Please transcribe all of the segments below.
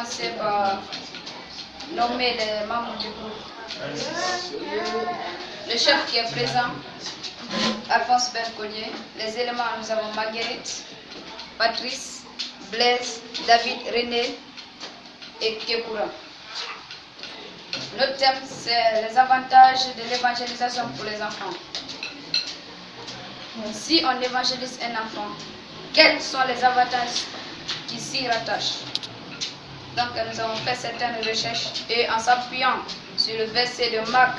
commencer par nommer les membres du groupe. Le chef qui est présent, Alphonse Bercollier. Les éléments, nous avons Marguerite, Patrice, Blaise, David, René et Kekoura. Notre thème, c'est les avantages de l'évangélisation pour les enfants. Si on évangélise un enfant, quels sont les avantages qui s'y rattachent? Donc nous avons fait certaines recherches et en s'appuyant sur le verset de Marc,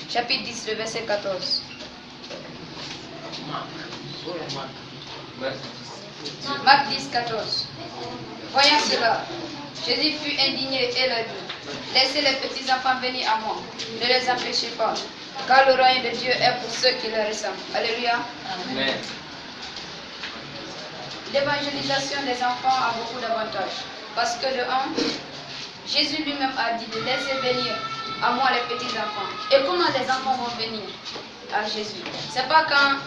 chapitre 10, le verset 14. Marc 10, 14. Voyant cela, Jésus fut indigné et leur dit, laissez les petits enfants venir à moi, ne les empêchez pas, car le royaume de Dieu est pour ceux qui le ressemblent. Alléluia. Amen. L'évangélisation des enfants a beaucoup d'avantages. Parce que de un, Jésus lui-même a dit de laisser venir à moi les petits enfants. Et comment les enfants vont venir à Jésus? C'est pas quand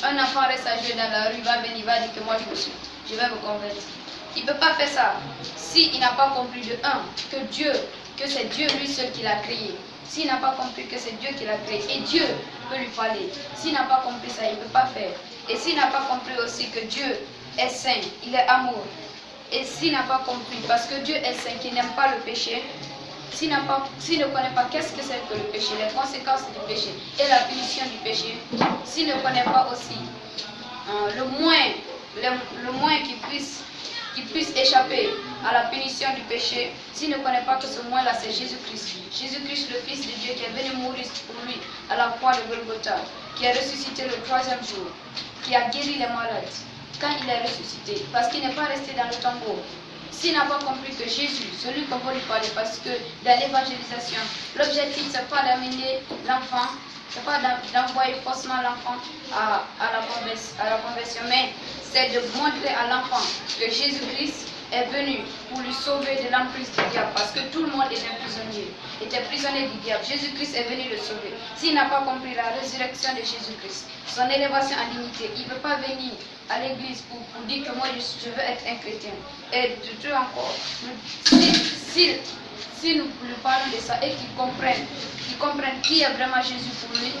un enfant reste à jouer dans la rue, va venir, va dire que moi je vais me convertir. Il ne peut pas faire ça s'il n'a pas compris de un, que c'est Dieu lui seul qui l'a créé. S'il n'a pas compris que c'est Dieu qui l'a créé et Dieu peut lui parler. S'il n'a pas compris ça, il ne peut pas faire. Et s'il n'a pas compris aussi que Dieu est saint, il est amour. Et s'il n'a pas compris, parce que Dieu est saint, qu'il n'aime pas le péché, s'il ne connaît pas qu'est-ce que c'est que le péché, les conséquences du péché et la punition du péché, s'il ne connaît pas aussi le moins qui puisse échapper à la punition du péché, s'il ne connaît pas que ce moins-là, c'est Jésus-Christ. Jésus-Christ, le Fils de Dieu, qui est venu mourir pour lui à la croix de Golgotha, qui a ressuscité le 3e jour, qui a guéri les malades quand il est ressuscité, parce qu'il n'est pas resté dans le tombeau. S'il n'a pas compris que Jésus, celui qu'on va lui parler, parce que dans l'évangélisation, l'objectif, ce n'est pas d'amener l'enfant, ce n'est pas d'envoyer forcément l'enfant à la conversion, mais c'est de montrer à l'enfant que Jésus-Christ est venu pour lui sauver de l'emprise du diable, parce que tout le monde était prisonnier du diable. Jésus-Christ est venu le sauver. S'il n'a pas compris la résurrection de Jésus-Christ, son élévation en dignité, il ne peut pas venir à l'église pour dire que moi je veux être un chrétien. Et de tout encore, si nous lui parlons de ça et qu'il comprenne qui est vraiment Jésus pour lui,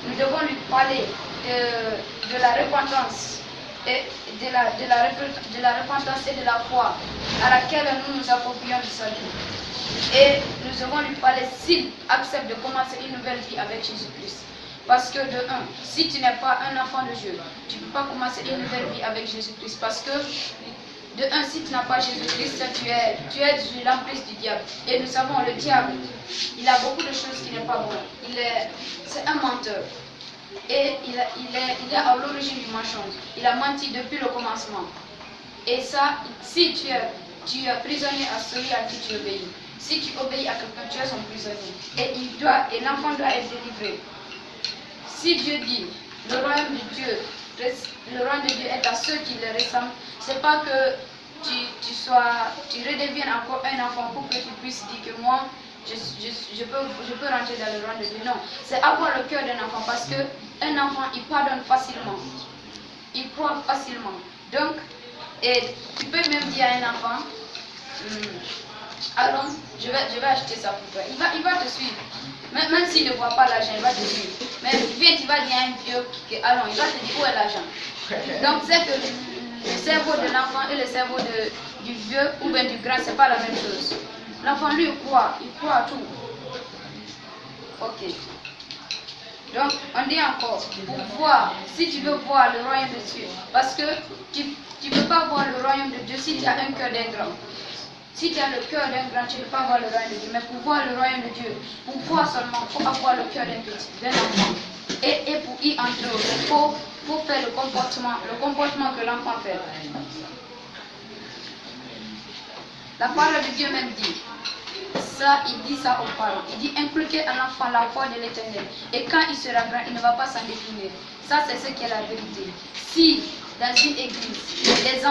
nous devons lui parler de la repentance et de la repentance et de la foi à laquelle nous nous approprions du salut. Et nous devons lui parler s'il accepte de commencer une nouvelle vie avec Jésus-Christ. Parce que de un, si tu n'es pas un enfant de Dieu, tu ne peux pas commencer une nouvelle vie avec Jésus-Christ. Parce que de un, si tu n'as pas Jésus-Christ, tu es sous l'emprise du diable. Et nous savons, le diable, il a beaucoup de choses qui n'est pas bon. C'est un menteur. Et il est à l'origine du mensonge. Il a menti depuis le commencement. Et ça, si tu es prisonnier à celui à qui tu obéis. Si tu obéis à quelqu'un, tu es son prisonnier. Et l'enfant doit être délivré. Si Dieu dit, le royaume de Dieu est à ceux qui le ressemblent, c'est pas que tu redeviennes encore un enfant pour que tu puisses dire que moi, je peux rentrer dans le royaume de Dieu. Non, c'est avoir le cœur d'un enfant, parce qu'un enfant, il pardonne facilement. Il croit facilement. Donc, et tu peux même dire à un enfant, allons, je vais acheter ça pour toi. Il va te suivre. Même s'il ne voit pas l'argent, il va te suivre. Mais viens, tu vas dire à un vieux allons, il va te dire où est l'argent. Donc c'est que le cerveau de l'enfant et le cerveau du vieux ou bien du grand, c'est pas la même chose. L'enfant, lui, il croit à tout. Ok. Donc, on dit encore, pour voir, si tu veux voir le royaume de Dieu, parce que tu ne peux pas voir le royaume de Dieu si tu as un cœur d'un grand. Si tu as le cœur d'un grand, tu ne peux pas voir le royaume de Dieu. Mais pour voir le royaume de Dieu, pour voir seulement, il faut avoir le cœur d'un petit, d'un enfant. Et pour y entrer, il faut faire le comportement que l'enfant fait. La parole de Dieu même dit, il dit ça aux parents. Il dit inculquer à l'enfant la foi de l'Éternel. Et quand il sera grand, il ne va pas s'en détourner. Ça, c'est ce qui est la vérité. Si dans une église, les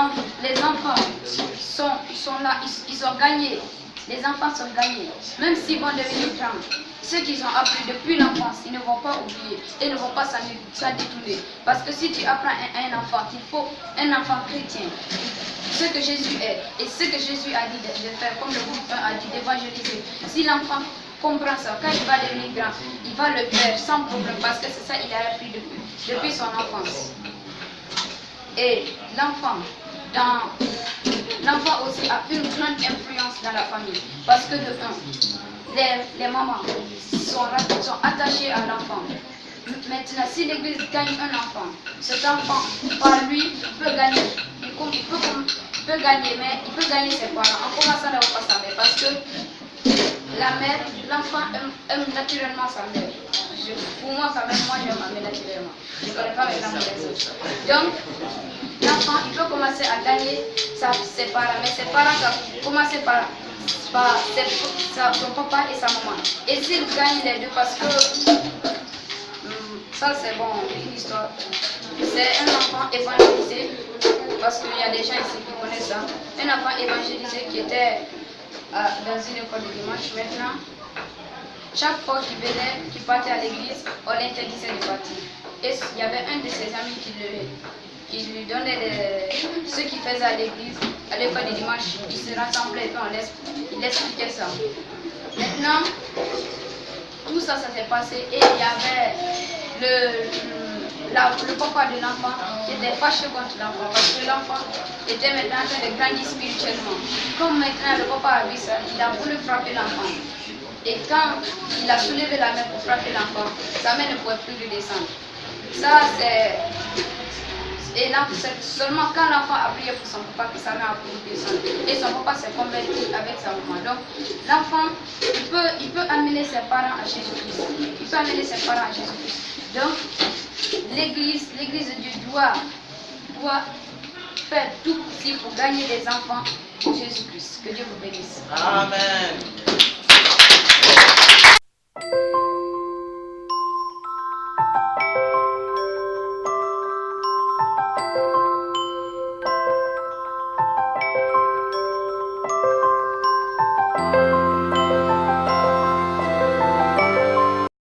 enfants sont là, ils sont gagnés Les enfants sont gagnés, même s'ils vont devenir grands. Ce qu'ils ont appris depuis l'enfance, ils ne vont pas oublier et ne vont pas s'en détourner. Parce que si tu apprends à un enfant qu'il faut un enfant chrétien, ce que Jésus est et ce que Jésus a dit de faire, comme le groupe 1 a dit d'évangéliser, si l'enfant comprend ça, quand il va devenir grand, il va le faire sans problème parce que c'est ça qu'il a appris depuis son enfance. Et l'enfant aussi a une grande influence dans la famille. Parce que de un, les mamans sont attachées à l'enfant. Maintenant, si l'église gagne un enfant, cet enfant, par lui, peut gagner. Il peut gagner, mais il peut gagner ses parents en commençant d'abord par sa mère. Parce que la mère, l'enfant aime naturellement sa mère. Pour moi, quand même, moi j'aime ma mère naturellement. Je ne connais pas mes parents des autres. Donc, l'enfant, il peut commencer à gagner ses parents, mais ses parents doivent commencer par son papa et sa maman. Et s'il gagne les deux, parce que ça c'est bon, une histoire. C'est un enfant évangélisé, parce qu'il y a des gens ici qui connaissent ça. Un enfant évangélisé qui était dans une école de dimanche. Maintenant, chaque fois qu'il partait à l'église, on l'interdisait de partir. Et il y avait un de ses amis qui lui donnait ce qu'il faisait à l'église, à l'école du dimanche. Il se rassemblait et il expliquait ça. Maintenant, tout ça s'est passé et il y avait le papa de l'enfant qui était fâché contre l'enfant parce que l'enfant était maintenant en train de grandir spirituellement. Comme maintenant le papa a vu ça, il a voulu frapper l'enfant. Et quand il a soulevé la main pour frapper l'enfant, sa main ne pouvait plus lui descendre. Ça c'est... Et là, seulement quand l'enfant a prié pour son papa que sa main a pu descendre. Et son papa s'est converti avec sa maman. Donc l'enfant, il peut amener ses parents à Jésus-Christ. Il peut amener ses parents à Jésus-Christ. Donc l'église de Dieu doit faire tout possible pour gagner des enfants pour Jésus-Christ. Que Dieu vous bénisse. Amen.